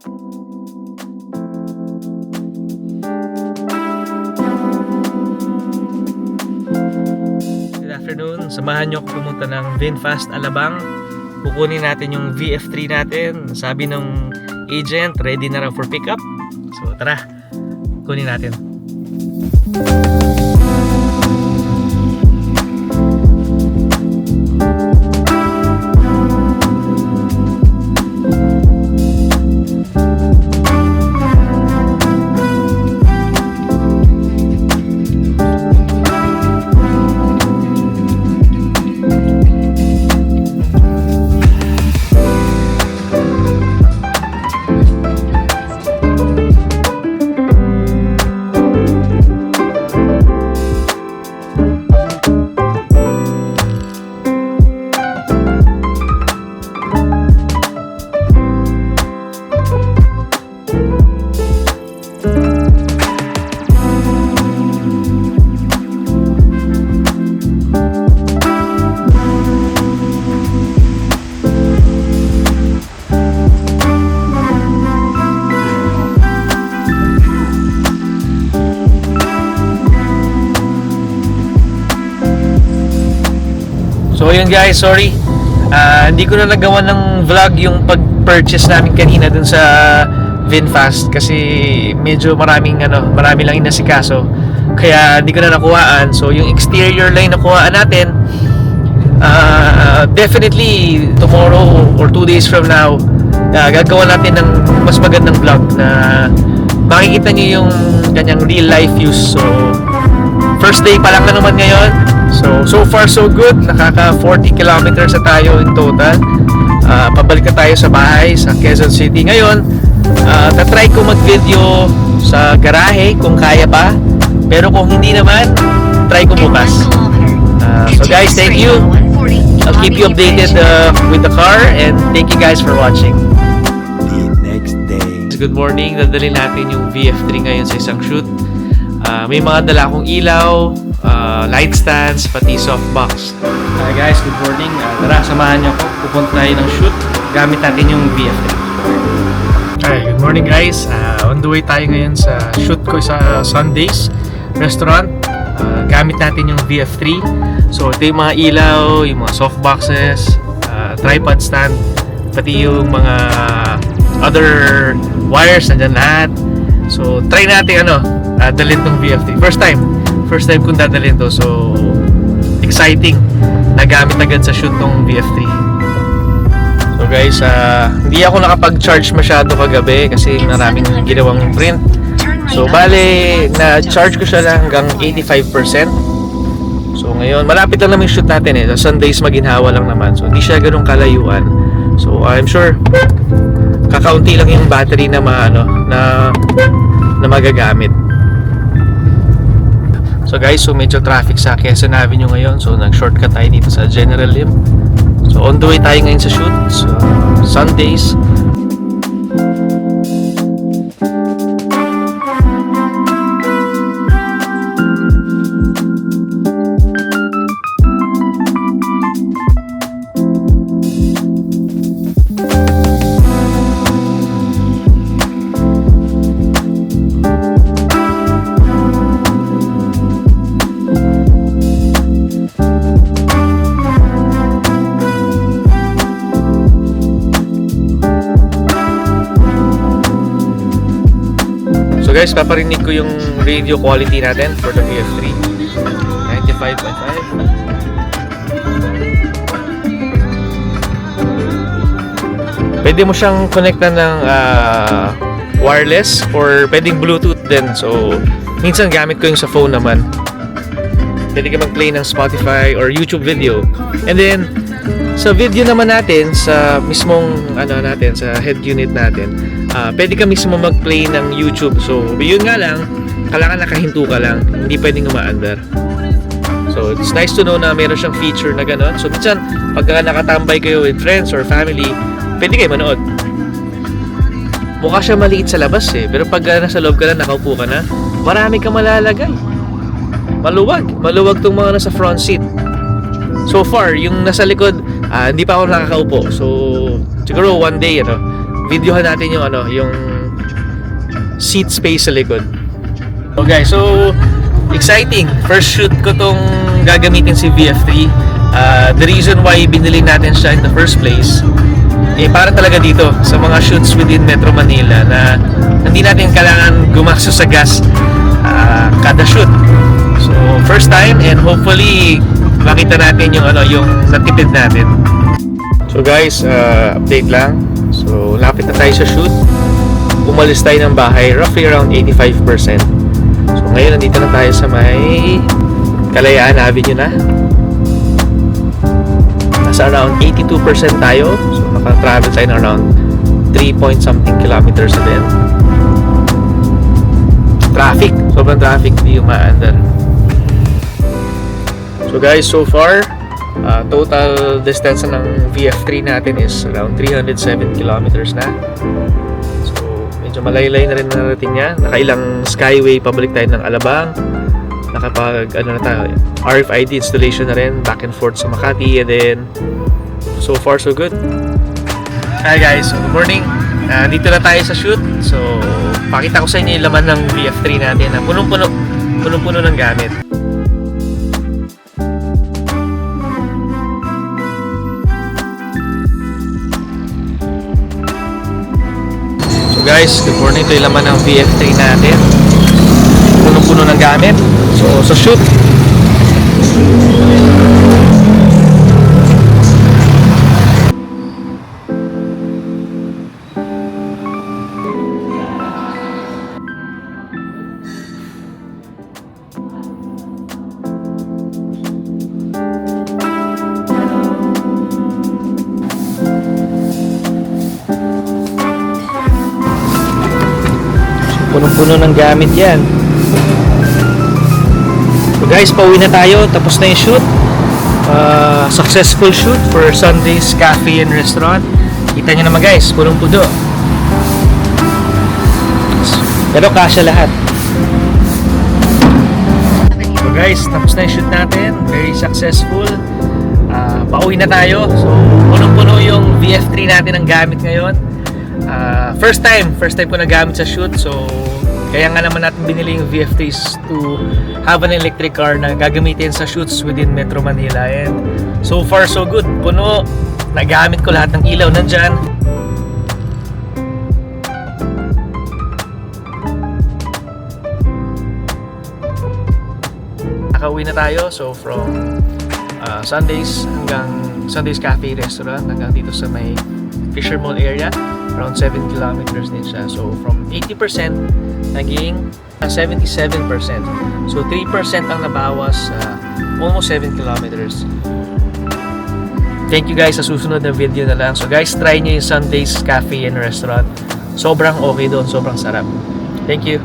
Good afternoon, samahan nyo ako pumunta ng VinFast Alabang. Kukunin natin yung VF3 natin. Sabi ng agent, ready na raw for pickup. So tara, kunin natin. So yun guys, sorry hindi ko na nagawa ng vlog yung pag-purchase namin kanina dun sa VinFast kasi medyo marami lang inasikaso kaya hindi ko na nakuhaan. So yung exterior lang yung nakuhaan natin. Definitely tomorrow or 2 days from now gagawa natin ng mas magandang vlog na makikita nyo yung kanyang real life use. So first day pa lang na naman ngayon. So far so good. Nakaka 40 kilometers na tayo in total. Pabalik na tayo sa bahay sa Quezon City. Ngayon, tatry ko mag-video sa garahe kung kaya pa. Pero kung hindi naman, try ko bukas. So guys, thank you. I'll keep you updated with the car and thank you guys for watching. The next day. Good morning. Dadalhin natin yung VF3 ngayon sa isang shoot. May mga dala akong ilaw, light stands, pati softbox. Guys, good morning. Tara, samahan niyo ako. Pupunta tayo ng shoot. Gamit natin yung VF3. Hi, good morning guys. On the way tayo ngayon sa shoot ko sa Sundays Restaurant. Gamit natin yung VF3. So, ito yung mga ilaw, yung mga softboxes, tripod stand, pati yung mga other wires, nandyan lahat. So, try natin dalhin tong VF3. First time kong dadalhin to. So, exciting. Nagamit agad sa shoot tong VF3. So guys, hindi ako nakapag-charge masyado kagabi kasi maraming ginawang print. So, bale, na-charge ko siya lang hanggang 85%. So, ngayon, malapit lang naman yung shoot natin eh. Sa Sundays, maginhawa lang naman. So, hindi siya ganun kalayuan. So, I'm sure kakaunti lang yung battery na magagamit. So guys, medyo traffic sa Quezon Avenue ngayon. So nag-shortcut tayo dito sa General Lim. So on the way tayo ngayon sa shoot. So Sundays. Guys, paparinig ko yung radio quality natin for the VF3. 95.5. Pwede mo siyang connectan ng wireless or pwedeng Bluetooth din. So, minsan gamit ko yung sa phone naman. Pwede ka mag-play ng Spotify or YouTube video. And then, sa video naman natin, sa mismong natin, sa head unit natin, pwede ka mismo mag-play ng YouTube. So, yun nga lang, kailangan nakahinto ka lang. Hindi pwedeng umaandar. So, it's nice to know na meron siyang feature na gano'n. So, minsan, pag nakatambay kayo with friends or family, pwede kayo manood. Mukha siya maliit sa labas eh. Pero pag nasa loob ka na, nakaupo ka na, marami kang malalagay. Maluwag tong mga nasa front seat. So far, yung nasa likod, hindi pa ako nakakaupo. So, siguro one day, videohan natin yung yung seat space sa likod. So guys, so exciting. First shoot ko tong gagamitin si VF3. The reason why binili natin siya in the first place, para talaga dito sa mga shoots within Metro Manila na hindi natin kailangan gumastos sa gas kada shoot. So first time, and hopefully makita natin yung yung natipid natin. So guys, update lang. So lapit na tayo sa shoot. Umalis tayo ng bahay roughly around 85%. So ngayon nandito na tayo sa may Kalayaan Avenue na. Nasa around 82% tayo. So naka-travel tayo na around 3 point something kilometers na din. Traffic, sobrang traffic, hindi umaandar. So guys, so far total distance ng VF3 natin is around 307 kilometers na. So medyo malaylay na rin narating niya. Nakailang skyway, pabalik tayo ng Alabang. Nakapag na tayo, RFID installation na rin, back and forth sa Makati, and then so far so good. Hi guys, so good morning. Dito na tayo sa shoot. So pakita ko sa inyo yung laman ng VF3 natin na punong-puno ng gamit. So guys, good morning. Ito yung laman ng VF3 natin. Punong-puno ng gamit. So sa shoot, punong-puno ng gamit yan. So guys, pauwi na tayo. Tapos na yung shoot. Successful shoot for Sunday's Cafe and Restaurant. Kita nyo naman guys, punong-puno. Pero kasya lahat. So guys, tapos na yung shoot natin. Very successful. Pauwi na tayo. So punong-puno yung VF3 natin ang gamit ngayon. First time ko nagamit sa shoot. So kaya nga naman natin binili yung VF3s to have an electric car na gagamitin sa shoots within Metro Manila. And so far so good. Puno. Nagamit ko lahat ng ilaw nandyan. Nakauwi na tayo. So from Sunday's Cafe Restaurant hanggang dito sa may Fisher Mall area, around 7 kilometers din siya. So from 80% naging 77%. So 3% ang nabawas, almost 7 kilometers. Thank you guys, sa susunod na video na lang. So guys, try nyo yung Sunday's Cafe and Restaurant. Sobrang okay doon, sobrang sarap. Thank you.